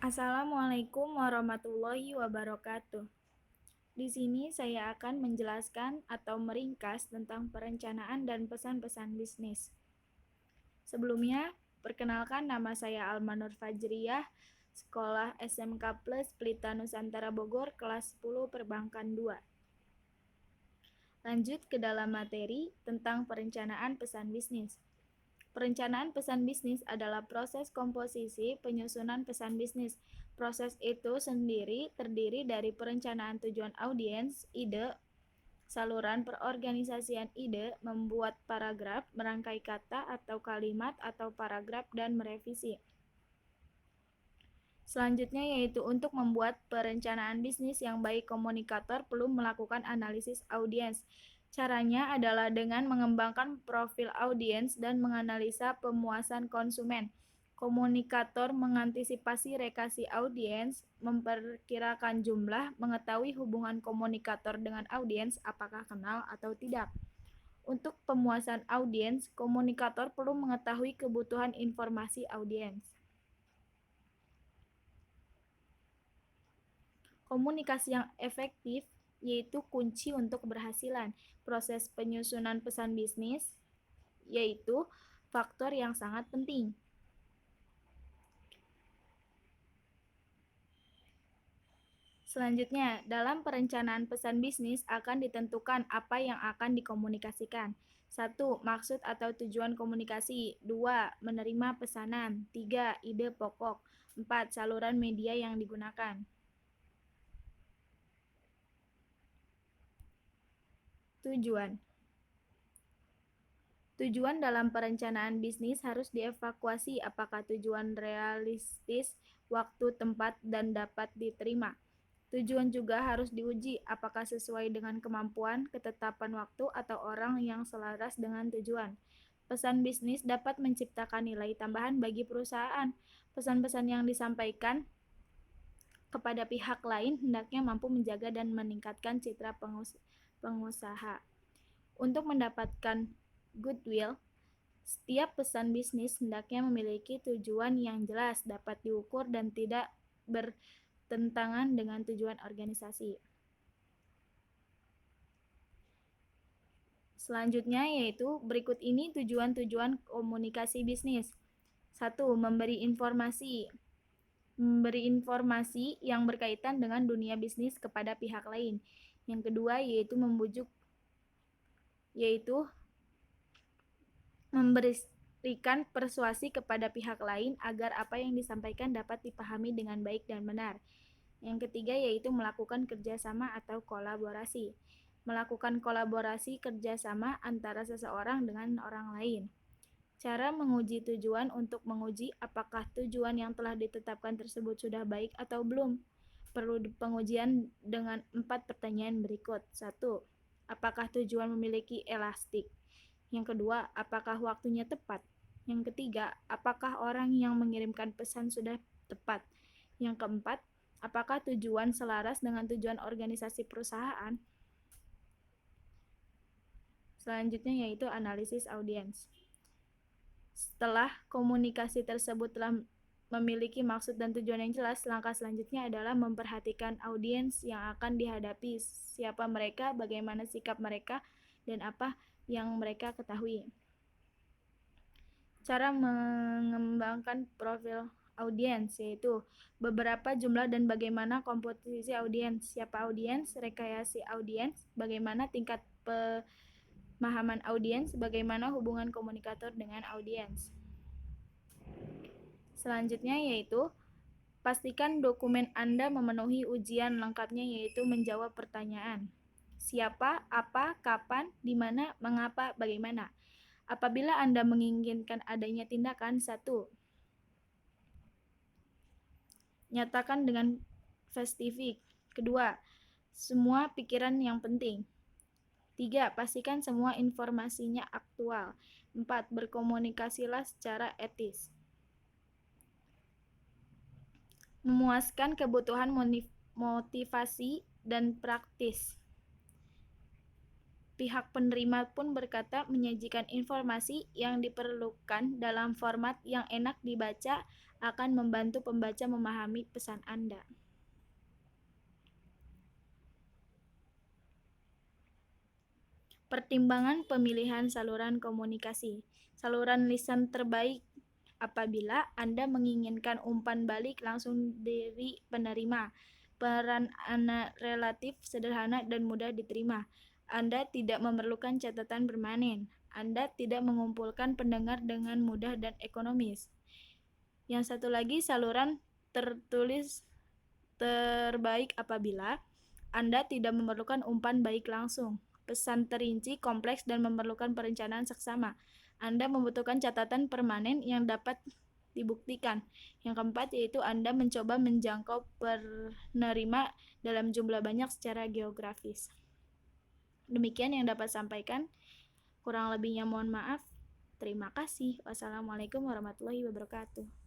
Assalamualaikum warahmatullahi wabarakatuh. Di sini saya akan menjelaskan atau meringkas tentang perencanaan dan pesan-pesan bisnis. Sebelumnya, perkenalkan nama saya Alma Nur Fajriyah, Sekolah SMK Plus Pelita Nusantara Bogor, kelas 10 Perbankan 2. Lanjut ke dalam materi tentang perencanaan pesan bisnis. Perencanaan pesan bisnis adalah proses komposisi penyusunan pesan bisnis. Proses itu sendiri terdiri dari perencanaan tujuan audiens, ide, saluran perorganisasian ide, membuat paragraf, merangkai kata atau kalimat atau paragraf, dan merevisi. Selanjutnya yaitu untuk membuat perencanaan bisnis yang baik, komunikator perlu melakukan analisis audiens. Caranya adalah dengan mengembangkan profil audiens dan menganalisa pemuasan konsumen. Komunikator mengantisipasi rekasi audiens, memperkirakan jumlah, mengetahui hubungan komunikator dengan audiens, apakah kenal atau tidak. Untuk pemuasan audiens, komunikator perlu mengetahui kebutuhan informasi audiens. Komunikasi yang efektif yaitu kunci untuk keberhasilan. Proses penyusunan pesan bisnis yaitu faktor yang sangat penting. Selanjutnya, dalam perencanaan pesan bisnis akan ditentukan apa yang akan dikomunikasikan. 1. Maksud atau tujuan komunikasi. 2. Menerima pesanan. 3. Ide pokok. 4. Saluran media yang digunakan. Tujuan dalam perencanaan bisnis harus dievaluasi apakah tujuan realistis, waktu, tempat, dan dapat diterima. Tujuan juga harus diuji apakah sesuai dengan kemampuan, ketetapan waktu, atau orang yang selaras dengan tujuan. Pesan bisnis dapat menciptakan nilai tambahan bagi perusahaan. Pesan-pesan yang disampaikan kepada pihak lain hendaknya mampu menjaga dan meningkatkan citra pengusaha. Untuk mendapatkan goodwill, setiap pesan bisnis hendaknya memiliki tujuan yang jelas, dapat diukur, dan tidak bertentangan dengan tujuan organisasi. Selanjutnya yaitu berikut ini tujuan-tujuan komunikasi bisnis. 1. Memberi informasi. Memberi informasi yang berkaitan dengan dunia bisnis kepada pihak lain. Yang kedua yaitu membujuk, yaitu memberikan persuasi kepada pihak lain agar apa yang disampaikan dapat dipahami dengan baik dan benar. Yang ketiga yaitu melakukan kerjasama atau kolaborasi. Melakukan kolaborasi kerjasama antara seseorang dengan orang lain. Cara menguji tujuan untuk menguji apakah tujuan yang telah ditetapkan tersebut sudah baik atau belum. Perlu pengujian dengan 4 pertanyaan berikut. 1. Apakah tujuan memiliki elastik? Yang kedua, apakah waktunya tepat? Yang ketiga, apakah orang yang mengirimkan pesan sudah tepat? Yang keempat, apakah tujuan selaras dengan tujuan organisasi perusahaan? Selanjutnya yaitu analisis audiens. Setelah komunikasi tersebut telah memiliki maksud dan tujuan yang jelas, langkah selanjutnya adalah memperhatikan audiens yang akan dihadapi, siapa mereka, bagaimana sikap mereka, dan apa yang mereka ketahui. Cara mengembangkan profil audiens yaitu beberapa jumlah dan bagaimana komposisi audiens, siapa audiens, rekayasa audiens, bagaimana tingkat pemahaman audiens, bagaimana hubungan komunikator dengan audiens. Selanjutnya yaitu pastikan dokumen Anda memenuhi ujian lengkapnya yaitu menjawab pertanyaan. Siapa, apa, kapan, di mana, mengapa, bagaimana. Apabila Anda menginginkan adanya tindakan, 1. Nyatakan dengan spesifik. 2. Semua pikiran yang penting. 3. Pastikan semua informasinya aktual. 4. Berkomunikasilah secara etis. Memuaskan kebutuhan motivasi dan praktis. Pihak penerima pun berkata menyajikan informasi yang diperlukan dalam format yang enak dibaca akan membantu pembaca memahami pesan Anda. Pertimbangan pemilihan saluran komunikasi. Saluran lisan terbaik apabila Anda menginginkan umpan balik langsung dari penerima. Peran Anda relatif sederhana dan mudah diterima. Anda tidak memerlukan catatan permanen. Anda tidak mengumpulkan pendengar dengan mudah dan ekonomis. Yang satu lagi, saluran tertulis terbaik apabila Anda tidak memerlukan umpan balik langsung. Pesan terinci, kompleks, dan memerlukan perencanaan seksama. Anda membutuhkan catatan permanen yang dapat dibuktikan. Yang keempat yaitu Anda mencoba menjangkau penerima dalam jumlah banyak secara geografis. Demikian yang dapat sampaikan. Kurang lebihnya mohon maaf. Terima kasih. Wassalamualaikum warahmatullahi wabarakatuh.